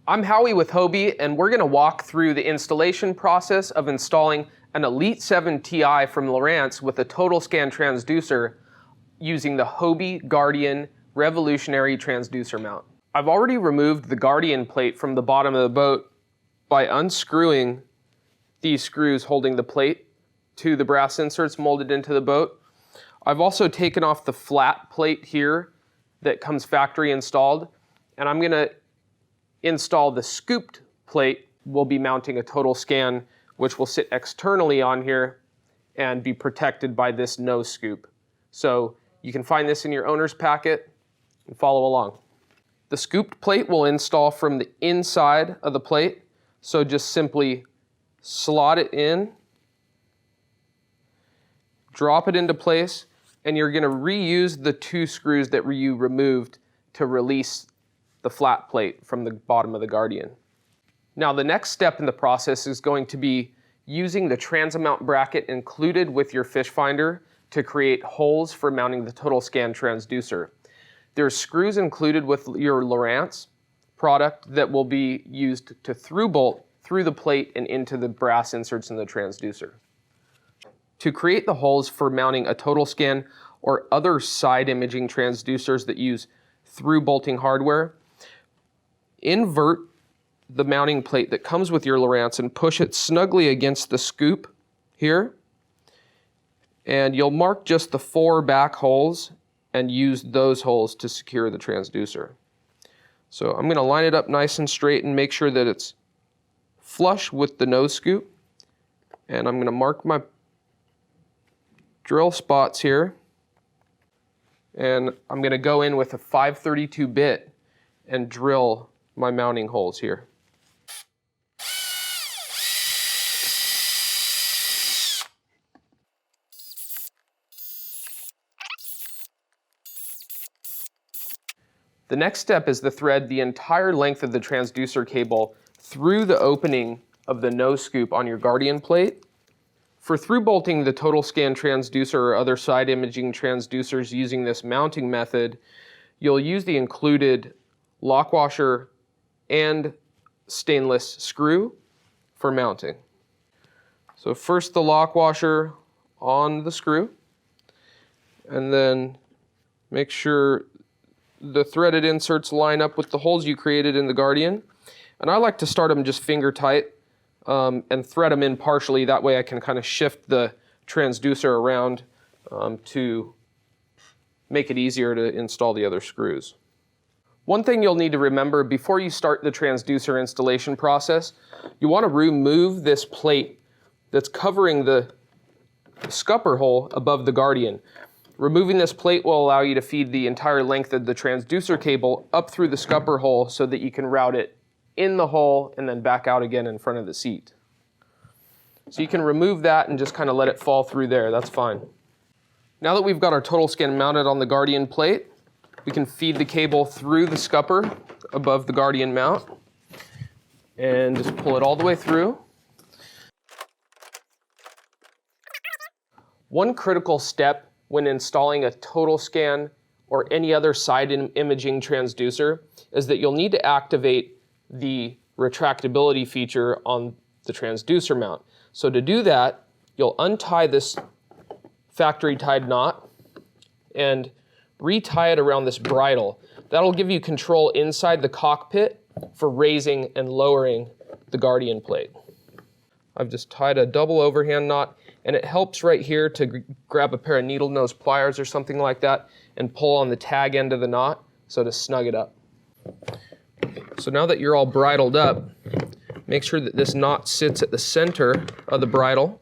I'm Howie with Hobie, and we're going to walk through the installation process of installing an Elite 7 Ti from Lowrance with a TotalScan transducer using the Hobie Guardian Revolutionary Transducer mount. I've already removed the Guardian plate from the bottom of the boat by unscrewing these screws holding the plate to the brass inserts molded into the boat. I've also taken off the flat plate here that comes factory installed, and I'm going to install the scooped plate. We'll be mounting a TotalScan, which will sit externally on here and be protected by this nose scoop. So you can find this in your owner's packet and follow along. The scooped plate will install from the inside of the plate, so just simply slot it in, drop it into place, and you're going to reuse the two screws that you removed to release the flat plate from the bottom of the Guardian. Now the next step in the process is going to be using the transamount bracket included with your fish finder to create holes for mounting the TotalScan transducer. There's screws included with your Lowrance product that will be used to through bolt through the plate and into the brass inserts in the transducer. To create the holes for mounting a TotalScan or other side imaging transducers that use through bolting hardware, invert the mounting plate that comes with your Lowrance and push it snugly against the scoop here. And you'll mark just the 4 back holes and use those holes to secure the transducer. So I'm going to line it up nice and straight and make sure that it's flush with the nose scoop. And I'm going to mark my drill spots here. And I'm going to go in with a 532 bit and drill my mounting holes here. The next step is to thread the entire length of the transducer cable through the opening of the nose scoop on your Guardian plate. For through bolting the TotalScan transducer or other side imaging transducers using this mounting method, you'll use the included lock washer and stainless screw for mounting. So first the lock washer on the screw, and then make sure the threaded inserts line up with the holes you created in the Guardian. And I like to start them just finger tight and thread them in partially. That way I can kind of shift the transducer around to make it easier to install the other screws. One thing you'll need to remember before you start the transducer installation process, you want to remove this plate that's covering the scupper hole above the Guardian. Removing this plate will allow you to feed the entire length of the transducer cable up through the scupper hole so that you can route it in the hole and then back out again in front of the seat. So you can remove that and just kind of let it fall through there. That's fine. Now that we've got our TotalScan mounted on the Guardian plate, we can feed the cable through the scupper above the Guardian mount and just pull it all the way through. One critical step when installing a TotalScan or any other side imaging transducer is that you'll need to activate the retractability feature on the transducer mount. So to do that, you'll untie this factory tied knot and retie it around this bridle. That'll give you control inside the cockpit for raising and lowering the Guardian plate. I've just tied a double overhand knot, and it helps right here to grab a pair of needle nose pliers or something like that and pull on the tag end of the knot so to snug it up. So now that you're all bridled up, make sure that this knot sits at the center of the bridle,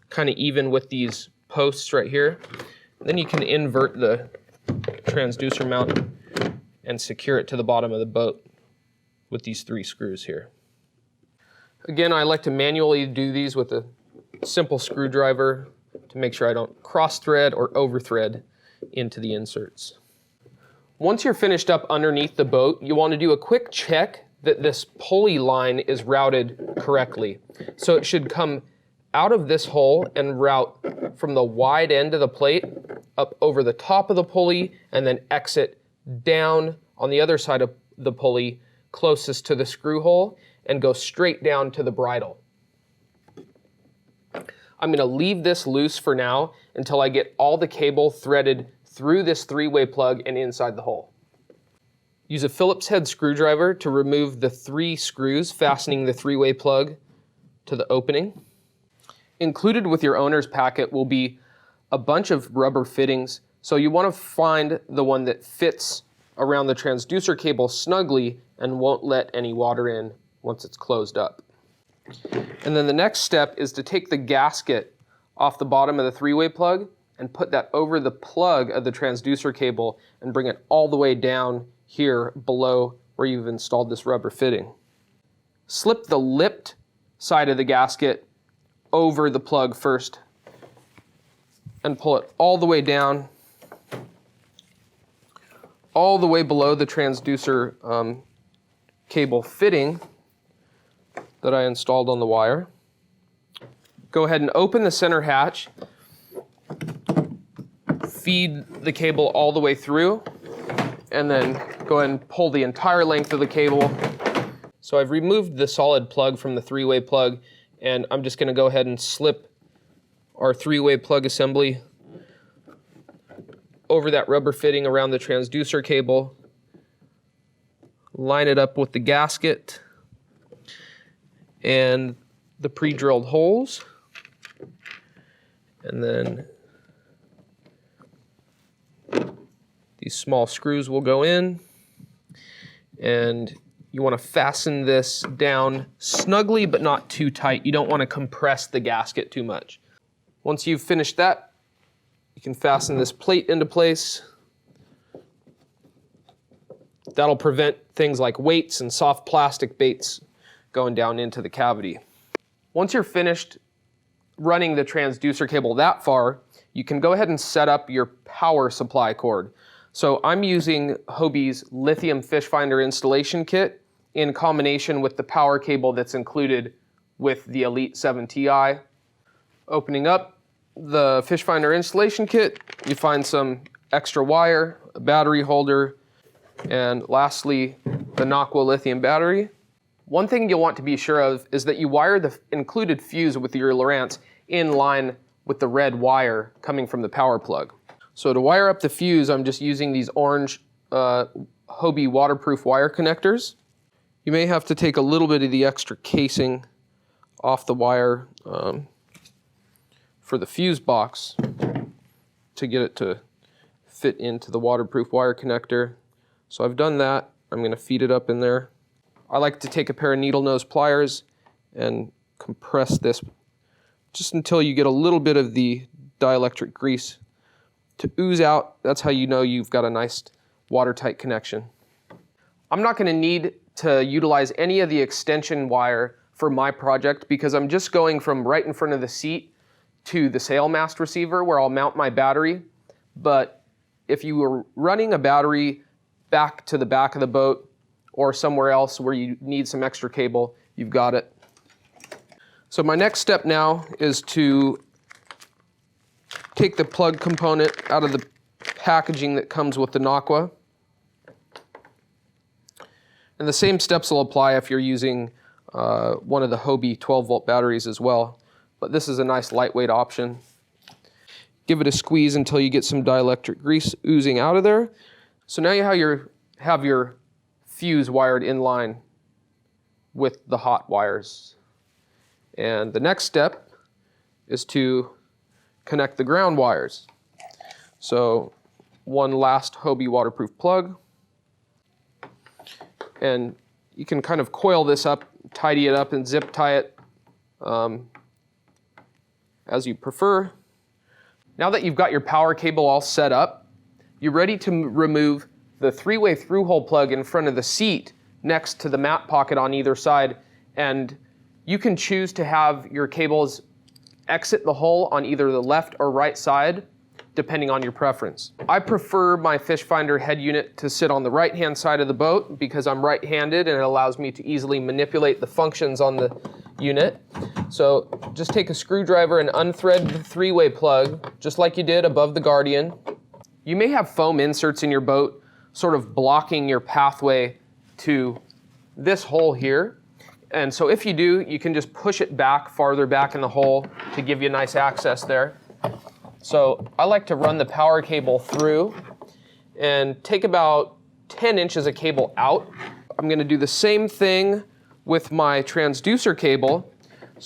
kind of even with these posts right here. Then you can invert the transducer mount and secure it to the bottom of the boat with these 3 screws here. Again, I like to manually do these with a simple screwdriver to make sure I don't cross thread or over thread into the inserts. Once you're finished up underneath the boat, you want to do a quick check that this pulley line is routed correctly. So it should come out of this hole and route from the wide end of the plate up over the top of the pulley and then exit down on the other side of the pulley closest to the screw hole and go straight down to the bridle. I'm going to leave this loose for now until I get all the cable threaded through this three-way plug and inside the hole. Use a Phillips head screwdriver to remove the 3 screws fastening the three-way plug to the opening. Included with your owner's packet will be a bunch of rubber fittings, so you want to find the one that fits around the transducer cable snugly and won't let any water in once it's closed up. And then the next step is to take the gasket off the bottom of the three-way plug and put that over the plug of the transducer cable and bring it all the way down here below where you've installed this rubber fitting. Slip the lipped side of the gasket over the plug first and pull it all the way down, all the way below the transducer cable fitting that I installed on the wire. Go ahead and open the center hatch, feed the cable all the way through, and then go ahead and pull the entire length of the cable. So I've removed the solid plug from the three-way plug, and I'm just going to go ahead and slip our three-way plug assembly over that rubber fitting around the transducer cable, line it up with the gasket and the pre-drilled holes, and then these small screws will go in, and you want to fasten this down snugly but not too tight. You don't want to compress the gasket too much. Once you've finished that, you can fasten this plate into place. That'll prevent things like weights and soft plastic baits going down into the cavity. Once you're finished running the transducer cable that far, you can go ahead and set up your power supply cord. So I'm using Hobie's lithium fish finder installation kit in combination with the power cable that's included with the Elite 7 Ti. Opening up the fish finder installation kit, you find some extra wire, a battery holder, and lastly, the Aqua lithium battery. One thing you'll want to be sure of is that you wire the included fuse with your Lowrance in line with the red wire coming from the power plug. So to wire up the fuse, I'm just using these orange Hobie waterproof wire connectors. You may have to take a little bit of the extra casing off the wire for the fuse box to get it to fit into the waterproof wire connector. So I've done that. I'm going to feed it up in there. I like to take a pair of needle nose pliers and compress this just until you get a little bit of the dielectric grease to ooze out. That's how you know you've got a nice watertight connection. I'm not going to need to utilize any of the extension wire for my project because I'm just going from right in front of the seat to the sail mast receiver where I'll mount my battery. But if you were running a battery back to the back of the boat or somewhere else where you need some extra cable, you've got it. So my next step now is to take the plug component out of the packaging that comes with the Aqua. And the same steps will apply if you're using one of the Hobie 12-volt batteries as well. But this is a nice lightweight option. Give it a squeeze until you get some dielectric grease oozing out of there. So now you have your fuse wired in line with the hot wires. And the next step is to connect the ground wires. So one last Hobie waterproof plug. And you can kind of coil this up, tidy it up, and zip tie it as you prefer. Now that you've got your power cable all set up, you're ready to remove the three-way through-hole plug in front of the seat next to the mat pocket on either side, and you can choose to have your cables exit the hole on either the left or right side, depending on your preference. I prefer my fish finder head unit to sit on the right-hand side of the boat because I'm right-handed and it allows me to easily manipulate the functions on the unit. So just take a screwdriver and unthread the three-way plug, just like you did above the Guardian. You may have foam inserts in your boat sort of blocking your pathway to this hole here. And so if you do, you can just push it back, farther back in the hole to give you nice access there. So I like to run the power cable through and take about 10 inches of cable out. I'm going to do the same thing with my transducer cable.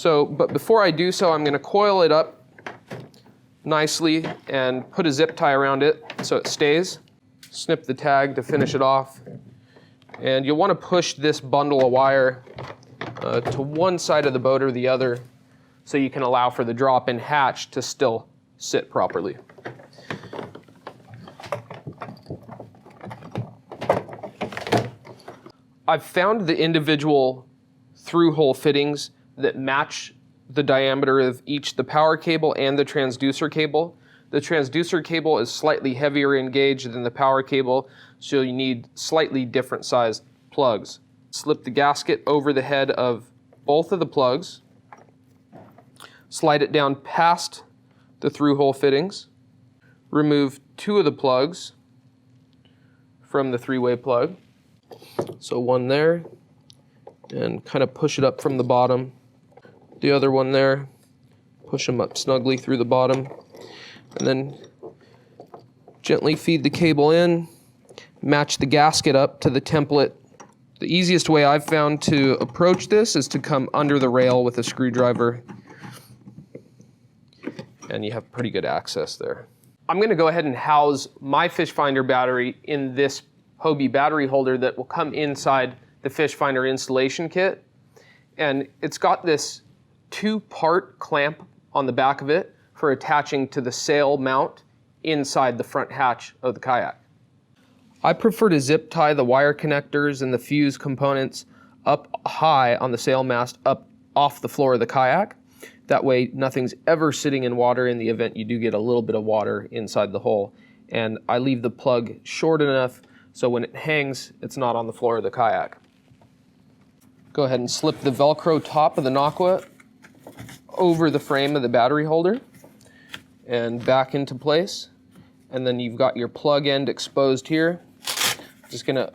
But before I do so, I'm going to coil it up nicely and put a zip tie around it so it stays. Snip the tag to finish it off. And you'll want to push this bundle of wire to one side of the boat or the other so you can allow for the drop-in hatch to still sit properly. I've found the individual through-hole fittings that match the diameter of each the power cable and the transducer cable. The transducer cable is slightly heavier in gauge than the power cable, so you need slightly different sized plugs. Slip the gasket over the head of both of the plugs, slide it down past the through-hole fittings, remove 2 of the plugs from the 3-way plug. So one there, and kind of push it up from the bottom. The other one there, push them up snugly through the bottom, and then gently feed the cable in, match the gasket up to the template. The easiest way I've found to approach this is to come under the rail with a screwdriver, and you have pretty good access there. I'm going to go ahead and house my fish finder battery in this Hobie battery holder that will come inside the fish finder installation kit. And it's got this 2-part clamp on the back of it for attaching to the sail mount inside the front hatch of the kayak. I prefer to zip tie the wire connectors and the fuse components up high on the sail mast, up off the floor of the kayak. That way nothing's ever sitting in water in the event you do get a little bit of water inside the hole. And I leave the plug short enough so when it hangs, it's not on the floor of the kayak. Go ahead and slip the Velcro top of the Naqua over the frame of the battery holder and back into place. And then you've got your plug end exposed here. Just gonna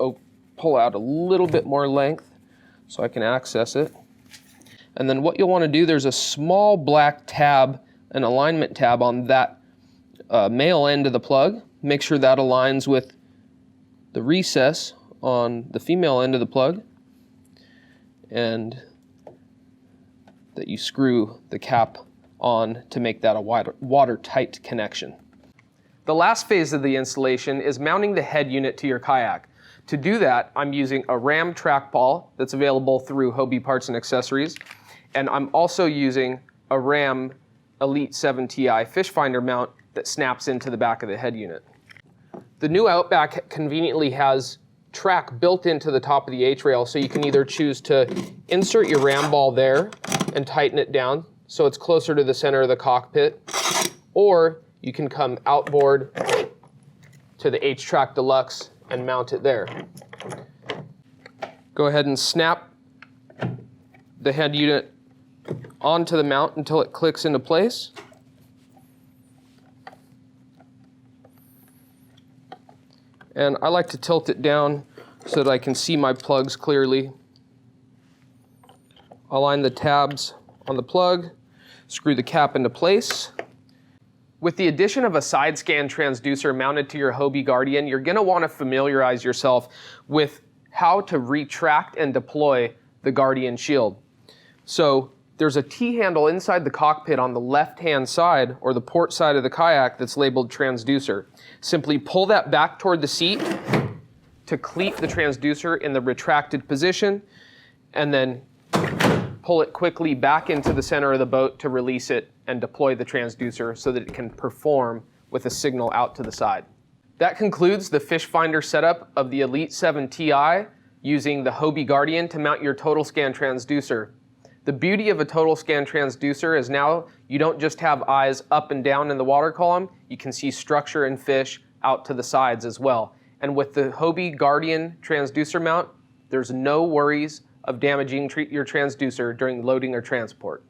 pull out a little bit more length so I can access it. And then what you'll want to do, there's a small black tab, an alignment tab on that male end of the plug. Make sure that aligns with the recess on the female end of the plug, and that you screw the cap on to make that a watertight connection. The last phase of the installation is mounting the head unit to your kayak. To do that, I'm using a ram trackball that's available through Hobie Parts and Accessories, and I'm also using a ram Elite 7 Ti fish finder mount that snaps into the back of the head unit. The new Outback conveniently has track built into the top of the H-rail, so you can either choose to insert your ram ball there and tighten it down so it's closer to the center of the cockpit, or you can come outboard to the H-Track Deluxe and mount it there. Go ahead and snap the head unit onto the mount until it clicks into place. And I like to tilt it down so that I can see my plugs clearly. Align the tabs on the plug, screw the cap into place. With the addition of a side scan transducer mounted to your Hobie Guardian, you're going to want to familiarize yourself with how to retract and deploy the Guardian shield. So there's a T-handle inside the cockpit on the left-hand side, or the port side of the kayak, that's labeled transducer. Simply pull that back toward the seat to cleat the transducer in the retracted position, and then pull it quickly back into the center of the boat to release it and deploy the transducer so that it can perform with a signal out to the side. That concludes the fish finder setup of the Elite 7 Ti using the Hobie Guardian to mount your TotalScan transducer. The beauty of a TotalScan transducer is now you don't just have eyes up and down in the water column, you can see structure and fish out to the sides as well. And with the Hobie Guardian transducer mount, there's no worries of damaging your transducer during loading or transport.